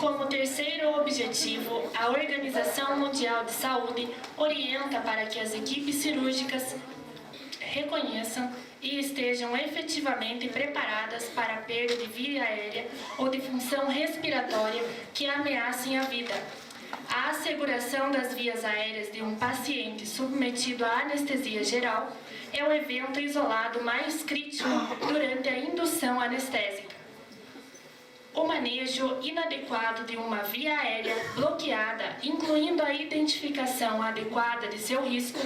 Como terceiro objetivo, a Organização Mundial de Saúde orienta para que as equipes cirúrgicas reconheçam e estejam efetivamente preparadas para a perda de via aérea ou de função respiratória que ameacem a vida. A asseguração das vias aéreas de um paciente submetido à anestesia geral é o evento isolado mais crítico durante a indução anestésica. O manejo inadequado de uma via aérea bloqueada, incluindo a identificação adequada de seu risco,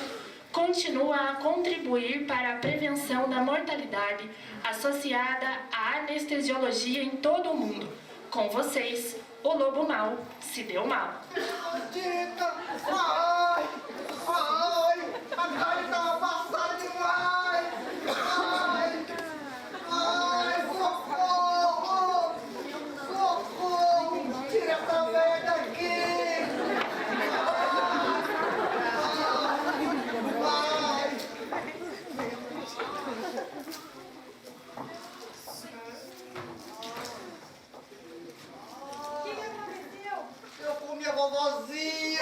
continua a contribuir para a prevenção da mortalidade associada à anestesiologia em todo o mundo. Com vocês, o lobo mau se deu mal. Maldita! Ai! Ai! A carne tava passada demais! Ai! Ai! Socorro! Socorro! Tira essa velha daqui! Ai! Eu comi a vovozinha!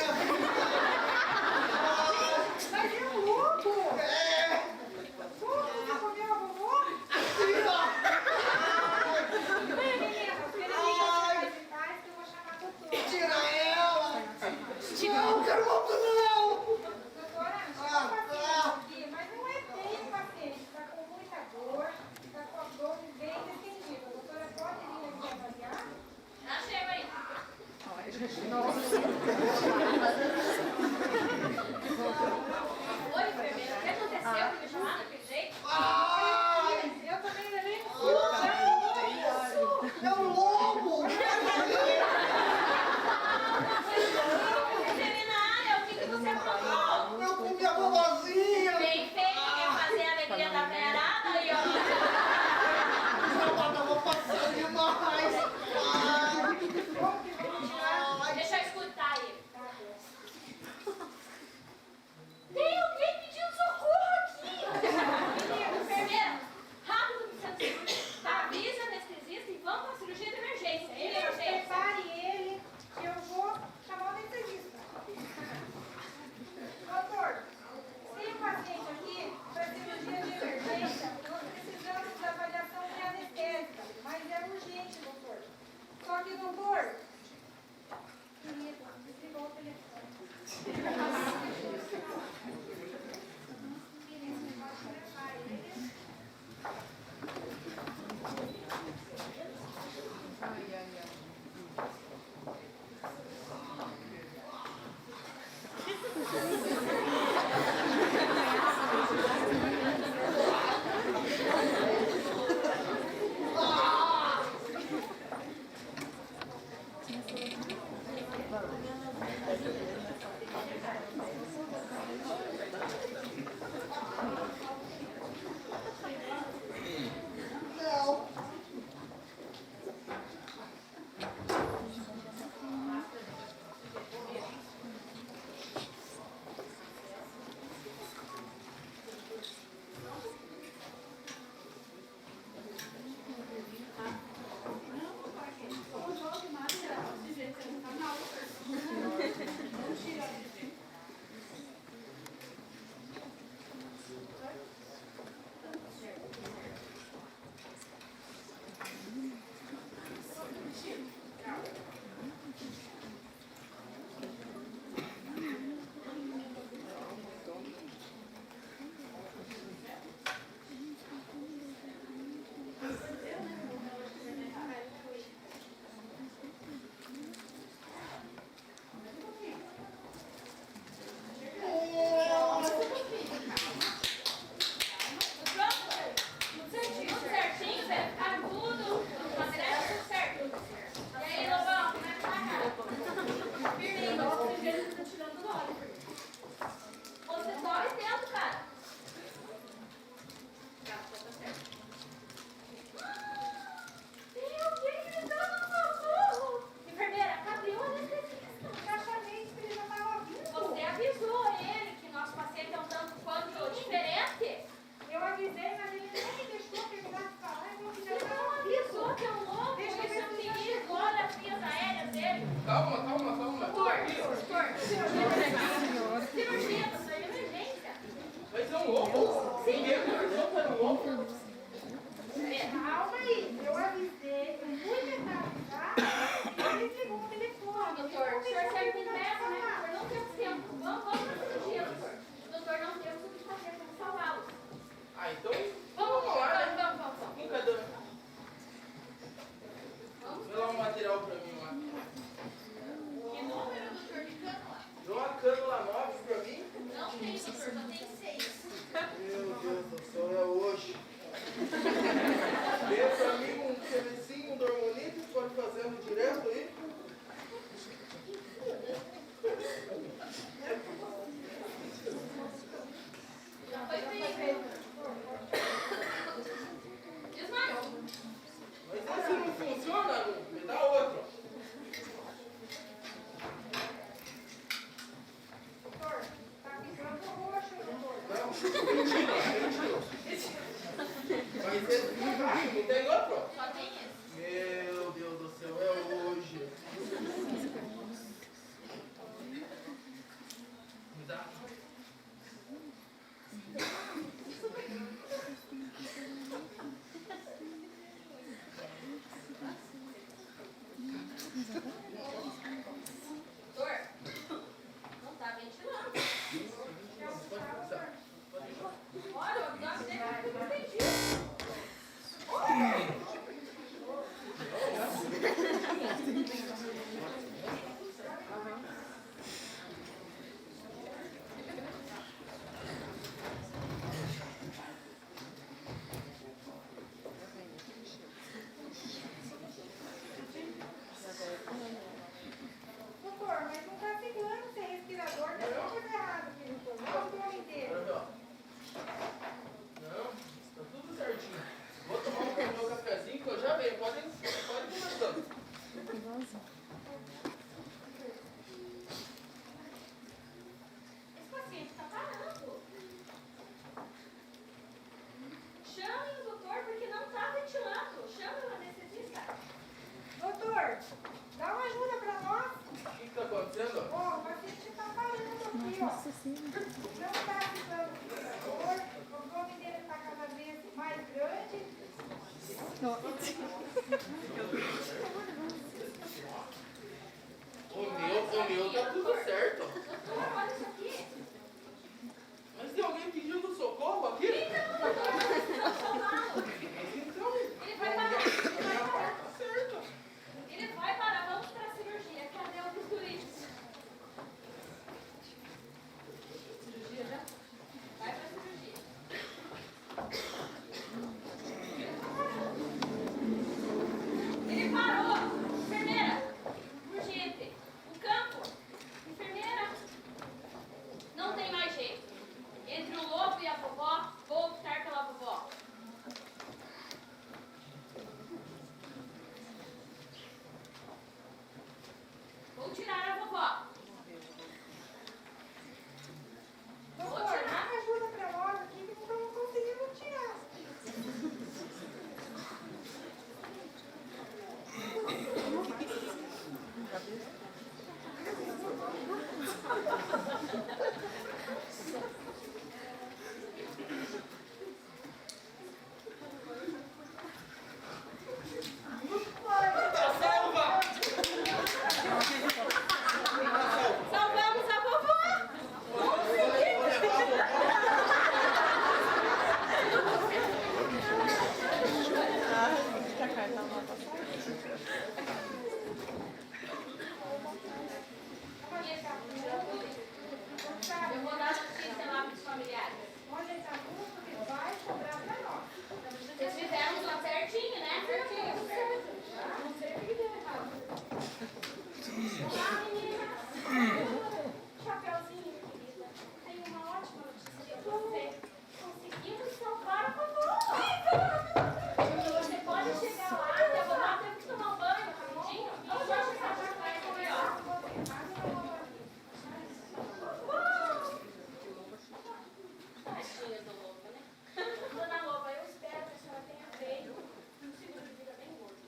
Não tá ventilando. Olha, o abdômen dele é tudo entendido. Doutor, mas não tá segurando sem respirador, tá tudo coisa errada aqui, doutor. Não é o abdômen dele. Não, tá tudo certinho. Vou tomar meu cafezinho que eu já venho. Pode começando. Esse paciente tá parando. Chamem o doutor porque não tá ventilando. Chamem o anestesista. Doutor, dá uma ajuda pra nós. O que tá acontecendo? Ó, o paciente tá parando aqui, ó. Não tá ficando respirador, o abdômen dele tá cada vez mais grande. O meu tá tudo certo. Doutor, olha isso aqui. Mas tem alguém pedindo socorro aqui? Então, doutor, não salvá-lo. Então, Ele vai parar. tá certo. Ele vai parar. Vamos pra cirurgia. Cadê o bisturi? Cirurgia já? Vai pra cirurgia. Ele parou! Enfermeira! Urgente! O campo! Enfermeira! Não tem mais jeito. Entre o lobo e a vovó, vou optar pela vovó. Vou tirar a vovó. Doutor, dá uma ajuda pra nós aqui que não estamos conseguindo tirar. Salva! Salvamos a vovó! Eu vou dar assistência lá para os familiares. Olha essa luta que vai sobrar pra nós. Vocês fizeram tudo certinho, né? Certinho. Não sei o que deu errado. Olá, meninas. Chapeuzinho, querida. Tenho uma ótima notícia pra você. Você conseguimos salvar a vovó. Você pode chegar lá, que a vovó teve que tomar um banho rapidinho. E eu já chegar já vai aqui, ó. Tadinha do Lobo, né? Dona Loba, eu espero que a senhora tenha feito um seguro de vida bem gordo.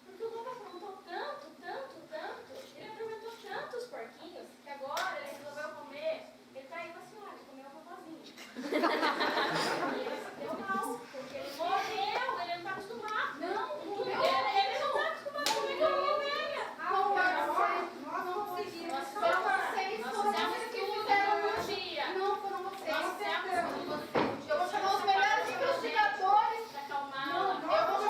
Porque o Lobo aprontou tanto, tanto, tanto. Ele atormentou tanto os porquinhos que agora ele resolveu comer. Ele traiu a senhora, comeu uma vovozinha. E ele se deu mal, porque ele morreu, ele não está acostumado. Não, ele não está acostumado a comer galinha velha. Nós conseguimos. Nós salvar. fizemos tudo no dia. Não foram vocês. Nós fizemos tudo no dia. Eu vou chamar os melhores investigadores. Pra acalmar. Eu vou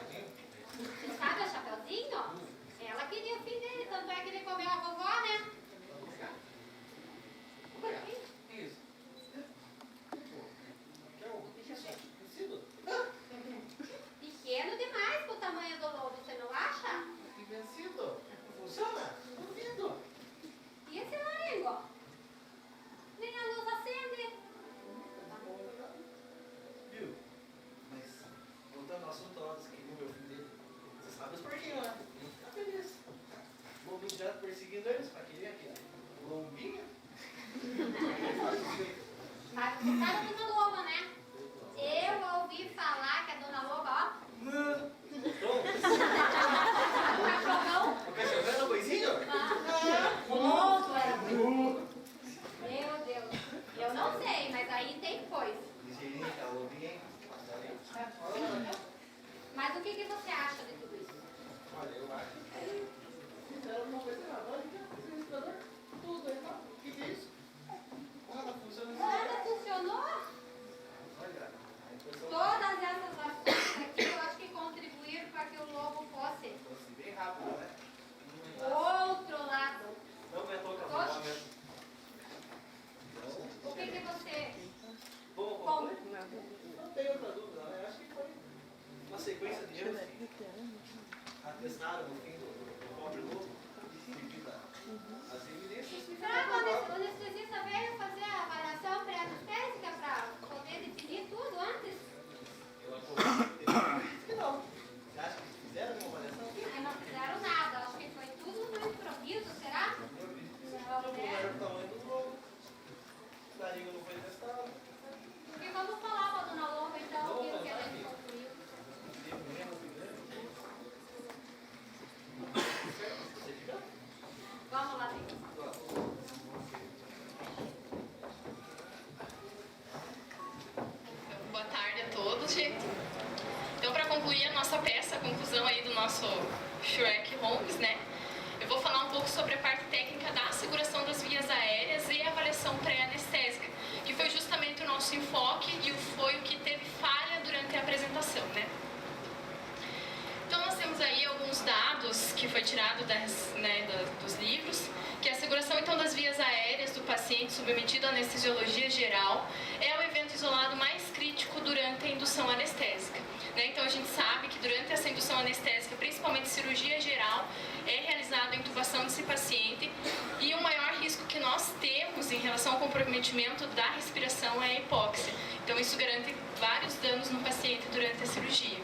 Você sabe o Chapeuzinho? Ela queria o fim dele, tanto é que ele comeu a vovó, né? Isso. Pequeno demais pro tamanho do lobo, você não acha? Que vencido. Funciona? Duvido. E esse laringo? Nem a luz acende. Viu? Mas, voltando ao assunto lá, você queria ver o fim dele. Você sabe os porquinhos, né? Ele fica feliz. O lobinho já perseguindo eles pra querer aquele lombinho. Mas você sabe a Dona Loba, né? Eu ouvi falar que a Dona Loba, ó. O cachorrão. O cachorro era boizinho? Moço, era muito. Meu Deus. Eu não sei, mas aí tem coisa. Ligeirinho, tá lobinho, hein? Mas o que você acha de tudo isso? Olha, eu acho que fizeram alguma coisa errada. Olha, o registrador, tudo aí, tá? O que é isso? Nada funcionou. Nada funcionou? Olha, Todas essas ações aqui eu acho que contribuíram para que o lobo fosse bem rápido, né? outro lado. Não aumentou com a vovó mesmo. O que você... Bom, Como? não tem outra dúvida, né? Eu acho que foi uma sequência de erros que atestaram no fim do pobre lobo, devido às evidências. Será que o anestesista veio fazer a avaliação pré-anestésica para poder decidir tudo antes? Eu acho que não. Você acha que fizeram uma avaliação? Mas não fizeram nada. Acho que foi tudo no improviso, será? Não, Não né? era o tamanho do lobo. O nariz não foi testado. Porque vamos falar para a Dona Loba, então, o que a gente concluiu. Vamos lá, Vitor. Boa tarde a todos, gente. Então, para concluir a nossa peça, a conclusão aí do nosso Sherlock Holmes, né? Eu vou falar um pouco sobre a parte técnica da asseguração das vias aéreas e a avaliação pré-anestésica, que foi justamente o nosso enfoque e foi o que teve falha durante a apresentação, né? Então, nós temos aí alguns dados que foi tirado dos livros, que a asseguração então das vias aéreas do paciente submetido à anestesiologia geral é o evento isolado mais crítico durante a indução anestésica. Então, a gente sabe que durante essa indução anestésica, principalmente cirurgia geral, é realizada a intubação desse paciente e o maior risco que nós temos em relação ao comprometimento da respiração é a hipóxia. Então, isso garante vários danos no paciente durante a cirurgia.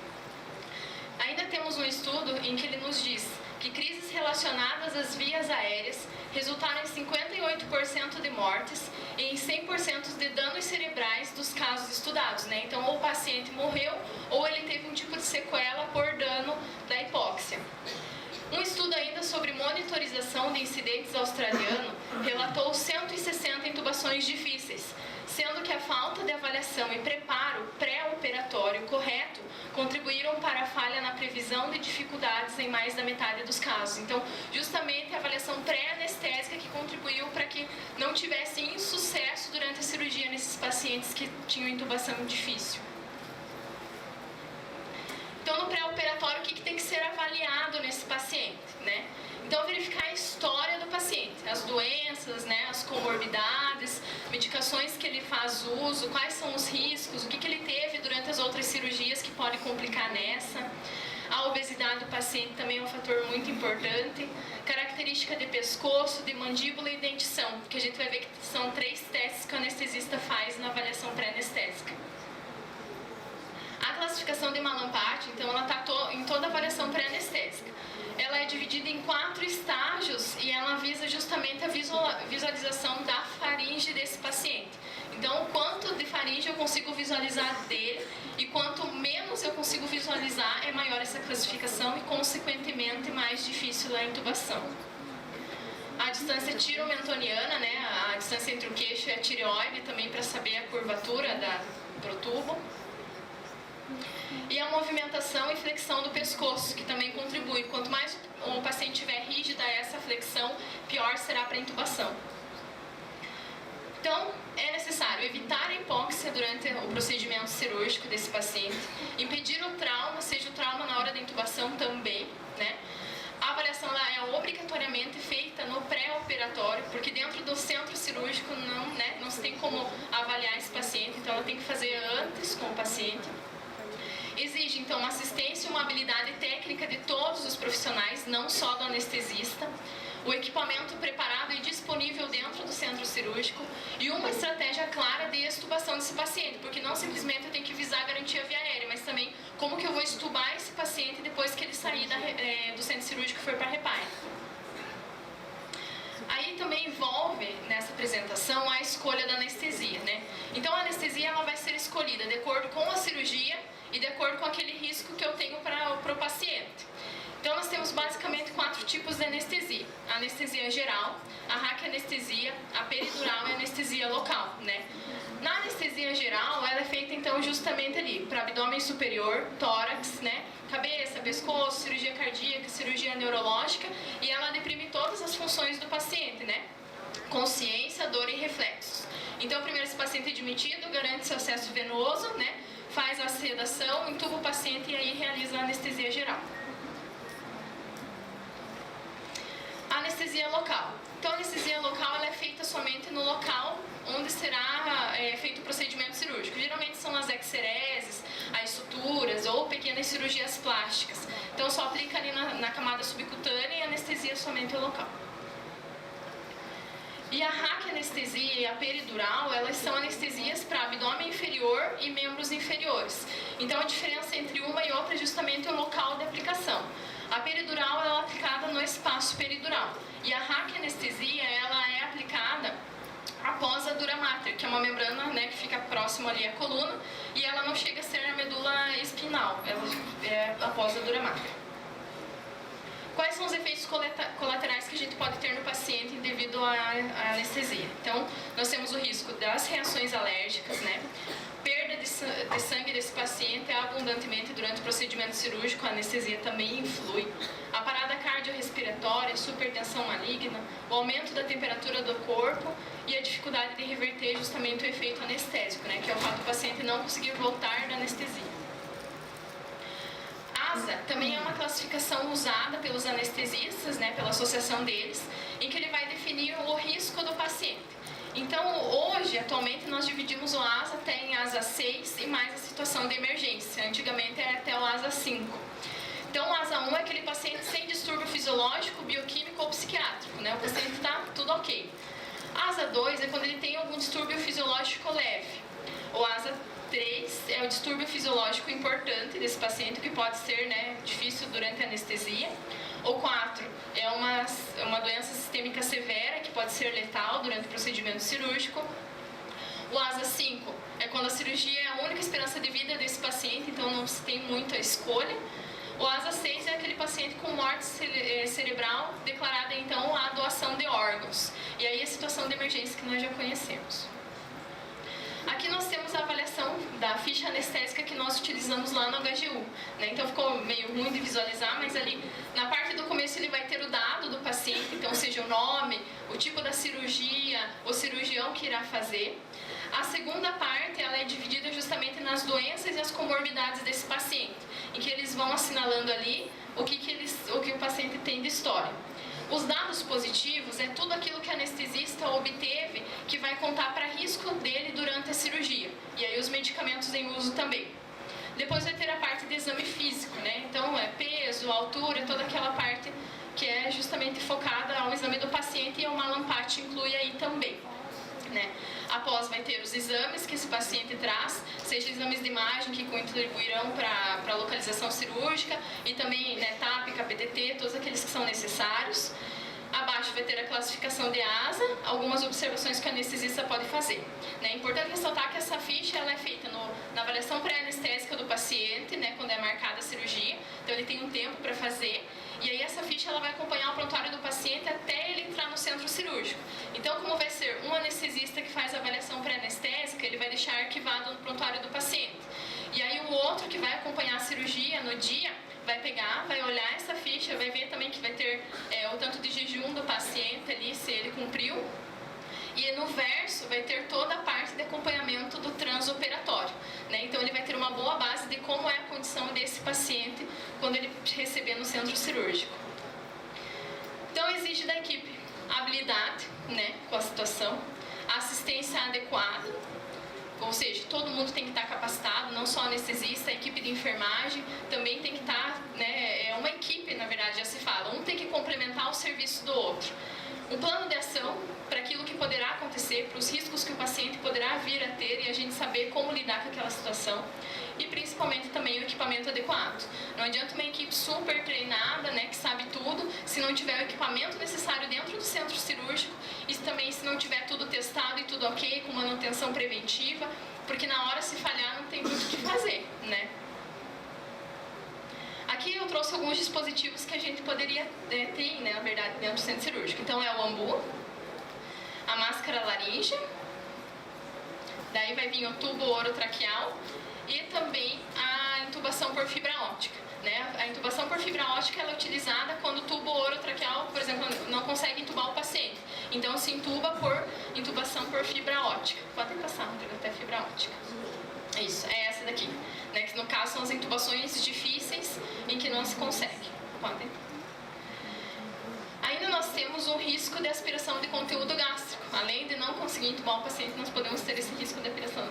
Ainda temos um estudo em que ele nos diz que crises relacionadas às vias aéreas resultaram em 58% de mortes e em 100% de danos cerebrais dos casos estudados, né? Então, ou o paciente morreu ou ele teve um tipo de sequela por dano da hipóxia. Um estudo ainda sobre monitorização de incidentes australiano relatou 160 intubações difíceis, sendo que a falta de avaliação e preparo pré-operatório correto contribuíram para a falha na previsão de dificuldades em mais da metade dos casos. Então, justamente a avaliação pré-anestésica que contribuiu para que não tivesse insucesso durante a cirurgia nesses pacientes que tinham intubação difícil. Então, no pré-operatório, o que tem que ser avaliado nesse paciente, né? Então, verificar a história do paciente, as doenças, né, as comorbidades, medicações que ele faz uso, quais são os riscos, o que ele teve durante as outras cirurgias que pode complicar nessa. A obesidade do paciente também é um fator muito importante. Característica de pescoço, de mandíbula e dentição, que a gente vai ver que são 3 testes que o anestesista faz na avaliação pré-anestésica. A classificação de Mallampati, então, ela está em toda a avaliação pré-anestésica. Ela é dividida em 4 estágios e ela visa justamente a visualização da faringe desse paciente. Então, quanto de faringe eu consigo visualizar dele e quanto menos eu consigo visualizar, é maior essa classificação e, consequentemente, mais difícil a intubação. A distância tiromentoniana, né, a distância entre o queixo e a tireoide, também para saber a curvatura do tubo. E a movimentação e flexão do pescoço, que também contribui. Quanto mais o paciente tiver rígida essa flexão, pior será para a intubação. Então, é necessário evitar a hipóxia durante o procedimento cirúrgico desse paciente, impedir o trauma, seja o trauma na hora da obrigatoriamente feita no pré-operatório, porque dentro do centro cirúrgico não se tem como avaliar esse paciente, então ela tem que fazer antes com o paciente. Exige, então, uma assistência e uma habilidade técnica de todos os profissionais, não só do anestesista, o equipamento preparado e disponível dentro do centro cirúrgico e uma estratégia clara de extubação desse paciente, porque não simplesmente eu tenho que visar a garantia via aérea, mas também como que eu vou extubar esse paciente depois que ele sair do centro cirúrgico e for para a Repaire. Aí também envolve nessa apresentação a escolha da anestesia, né? Então a anestesia ela vai ser escolhida de acordo com a cirurgia e de acordo com aquele risco que eu tenho para o paciente. Então nós temos basicamente 4 tipos de anestesia: a anestesia geral, a raquianestesia, a peridural e a anestesia local, né? Na anestesia geral, ela é feita então justamente ali para abdômen superior, tórax, né? Cabeça, pescoço, cirurgia cardíaca, cirurgia neurológica, e ela deprime todas as funções do paciente, né? Consciência, dor e reflexos. Então primeiro esse paciente é admitido, garante seu acesso venoso, né? Faz a sedação, intuba o paciente e aí realiza a anestesia geral. A anestesia local. Então, a anestesia local ela é feita somente no local onde será feito o procedimento cirúrgico. Geralmente são as exereses, as suturas ou pequenas cirurgias plásticas. Então, só aplica ali na camada subcutânea e a anestesia somente local. E a raquianestesia e a peridural, elas são anestesias para abdômen inferior e membros inferiores. Então, a diferença entre uma e outra é justamente o local de aplicação. A peridural ela é aplicada no espaço peridural e a raquianestesia ela é aplicada após a dura mater, que é uma membrana, né, que fica próximo ali à coluna e ela não chega a ser a medula espinal, ela é após a dura mater. Quais são os efeitos colaterais que a gente pode ter no paciente devido à anestesia? Então, nós temos o risco das reações alérgicas, né? Perda de sangue desse paciente abundantemente durante o procedimento cirúrgico, a anestesia também influi. A parada cardiorrespiratória, supertensão maligna, o aumento da temperatura do corpo e a dificuldade de reverter justamente o efeito anestésico, né? Que é o fato do paciente não conseguir voltar da anestesia. ASA também é uma classificação usada pelos anestesistas, né, pela associação deles, em que ele vai definir o risco do paciente. Então, hoje, atualmente, nós dividimos o ASA até em ASA 6 e mais a situação de emergência. Antigamente era até o ASA 5. Então, o ASA 1 é aquele paciente sem distúrbio fisiológico, bioquímico ou psiquiátrico, né? O paciente está tudo ok. ASA 2 é quando ele tem algum distúrbio fisiológico leve. O ASA 3 é o distúrbio fisiológico importante desse paciente, que pode ser, né, difícil durante a anestesia. O 4 é uma doença sistêmica severa, que pode ser letal durante o procedimento cirúrgico. O ASA 5 é quando a cirurgia é a única esperança de vida desse paciente, então não se tem muita escolha. O ASA 6 é aquele paciente com morte cerebral declarada, então, a doação de órgãos. E aí a situação de emergência que nós já conhecemos. Aqui nós temos a avaliação da ficha anestésica que nós utilizamos lá no HGU, né? Então ficou meio ruim de visualizar, mas ali na parte do começo ele vai ter o dado do paciente, então seja o nome, o tipo da cirurgia, o cirurgião que irá fazer. A segunda parte ela é dividida justamente nas doenças e as comorbidades desse paciente, em que eles vão assinalando ali o que o paciente tem de história. Os dados positivos é tudo aquilo que o anestesista obteve que vai contar para risco dele durante a cirurgia. E aí os medicamentos em uso também. Depois vai ter a parte de exame físico, né? Então é peso, altura, toda aquela parte que é justamente focada ao exame do paciente e o Mallampati inclui aí também, né? Após vai ter os exames que esse paciente traz, seja exames de imagem que contribuirão para a localização cirúrgica e também, né, TAP, KPTT, todos aqueles que são necessários. Abaixo vai ter a classificação de ASA, algumas observações que o anestesista pode fazer. É importante ressaltar que essa ficha ela é feita na avaliação pré-anestésica do paciente, né, quando é marcada a cirurgia, então ele tem um tempo para fazer. E aí essa ficha ela vai acompanhar o prontuário do paciente até ele entrar no centro cirúrgico. Então, como vai ser um anestesista que faz a avaliação pré-anestésica, ele vai deixar arquivado no prontuário do paciente. E aí o outro que vai acompanhar a cirurgia no dia, vai pegar, vai olhar essa ficha, vai ver também que vai ter o tanto de jejum do paciente ali, se ele cumpriu. E no verso vai ter toda a parte de acompanhamento do transoperatório, né? Então ele vai ter uma boa base de como é a condição desse paciente quando ele receber no centro cirúrgico. Então exige da equipe habilidade, né, com a situação, assistência adequada, ou seja, todo mundo tem que estar capacitado, não só anestesista, a equipe de enfermagem também tem que estar, né, é uma equipe, na verdade, já se fala, um tem que complementar o serviço do outro. Um plano de ação para aquilo que poderá acontecer, para os riscos que o paciente poderá vir a ter e a gente saber como lidar com aquela situação. E principalmente também o equipamento adequado. Não adianta uma equipe super treinada, né, que sabe tudo, se não tiver o equipamento necessário dentro do centro cirúrgico e também se não tiver tudo testado e tudo ok, com manutenção preventiva, porque na hora se falhar não tem muito o que fazer, né? Aqui eu trouxe alguns dispositivos que a gente poderia ter, né, na verdade, dentro do centro cirúrgico. Então é o ambu, a máscara laríngea, daí vai vir o tubo orotraqueal e também a intubação por fibra óptica. Né? A intubação por fibra óptica ela é utilizada quando o tubo orotraqueal, por exemplo, não consegue intubar o paciente. Então se intuba por intubação por fibra óptica. Pode passar, Rodrigo, até fibra óptica. Isso, é essa daqui. Né? Que no caso são as intubações difíceis em que não se consegue. Pode. Ainda nós temos um risco de aspiração de conteúdo gástrico. Além de não conseguir intubar o paciente, nós podemos ter esse risco de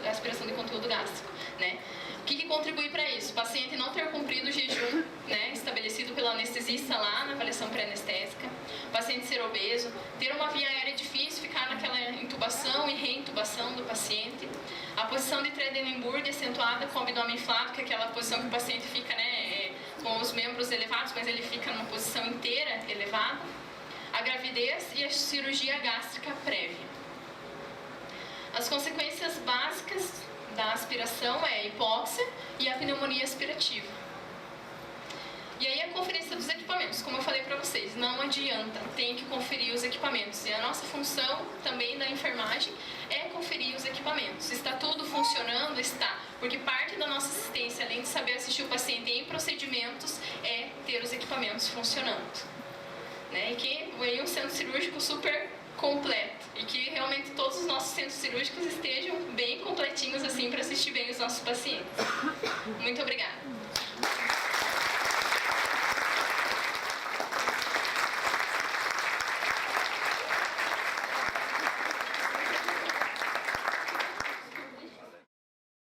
aspiração de conteúdo gástrico. Né? O que contribui para isso? O paciente não ter cumprido o jejum, né, estabelecido pelo anestesista lá na avaliação pré-anestésica, o paciente ser obeso, ter uma via aérea difícil, ficar naquela intubação e reintubação do paciente, a posição de Trendelenburg acentuada com o abdômen inflado, que é aquela posição que o paciente fica, né, com os membros elevados, mas ele fica numa posição inteira elevada, a gravidez e a cirurgia gástrica prévia. As consequências básicas da aspiração é a hipóxia e a pneumonia aspirativa. E aí a conferência dos equipamentos, como eu falei para vocês, não adianta, tem que conferir os equipamentos. E a nossa função também da enfermagem é conferir os equipamentos. Está tudo funcionando? Está. Porque parte da nossa assistência, além de saber assistir o paciente em procedimentos, é ter os equipamentos funcionando. Né? E que é um centro cirúrgico super completo e que realmente todos os nossos centros cirúrgicos estejam bem completinhos assim para assistir bem os nossos pacientes.